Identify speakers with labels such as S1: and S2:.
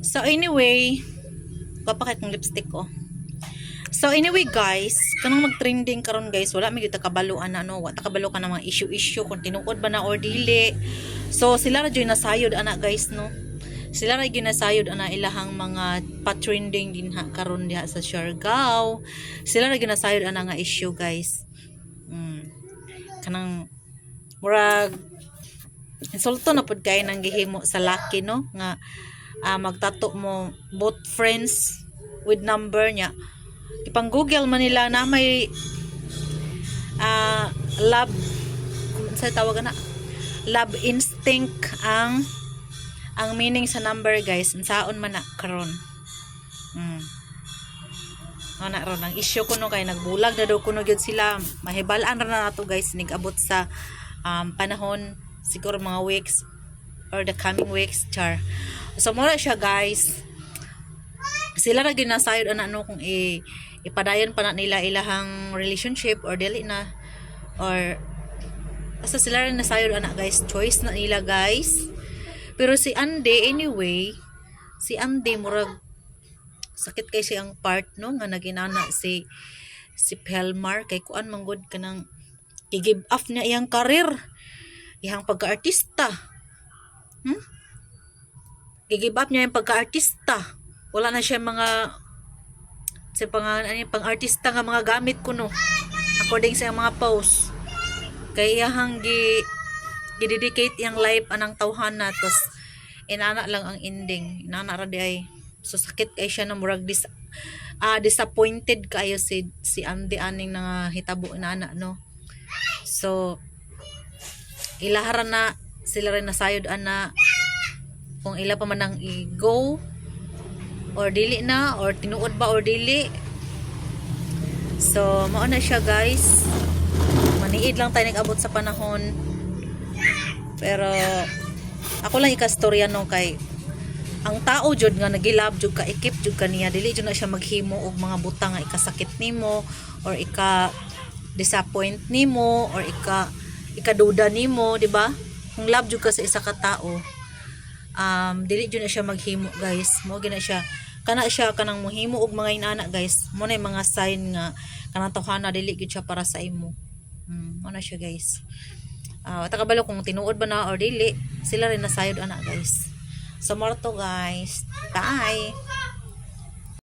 S1: So anyway, papakit kong lipstick ko. So anyway guys, kanang mag-trending karon guys, wala mi kita kabaluan na ano, wala kabalo ka na mga issue kung tinuod ba na or dili. So sila ra joy nasayod ana guys no. Sila ra ginasayod ana ilahang mga pa-trending din ha karon diha sa Siargao. Sila ra ginasayod ana nga issue guys. Kanang murag insulto na pud kay nang gihimo sa laki no nga magtato mo both friends with number niya. Ipang Google man nila na may love sa tawag na love instinct ang meaning sa number guys. Unsaon man na karon. Ana ron ang issue kuno kay nagbulag na daw kuno gyud sila. Mahibalaan ra na nato guys nigabot sa panahon siguro mga weeks or the coming weeks char. So mura siya guys. Sila ra ginasayod ana no kung ipadayon pa na nila ilahang relationship or dili na or basta sila rin nasayod ana guys, choice na nila guys. Pero si Andy anyway, si Andy murag sakit kay siyang part no nga naginana si Pelmar kay kuan manggod kanang i-give up niya iyang career, iyang pagka-artista. I-give up niya yung pagka-artista. Wala na siya mga sa pang-artista nga mga gamit kuno according sa mga post. Kay iyang gi-dedicate iyang life anang tawhana tos inana lang ang ending. Inana ra di ay so sakit kay siya na murag disappointed kayo si Andy aning nga hitabo inana no. So ilaharan na sila rin nasayod ana kung ila pa man ang i-go or dili na or tinuod ba or dili. So mao na siya guys, maniid lang tayo nag-abot sa panahon. Pero ako lang ikastorya no kay ang tao jud nga nagilab jud ka ikip jud kaniya dili jud na siya maghimo og mga butang nga ikasakit nimo or disappoint nimo or ikaduda nimo, di ba? Kung love jud ka sa isa ka tao, dili jud na siya maghimo guys. Mo gina siya kanang mohimo og mga inana guys. Mo na mga sign nga kanang tawhana dili gid siya para sa imo. Mo na siya guys. Wata kabalo kung tinuod ba na or dili, sila rin nasayod ana guys. So more to guys. Bye.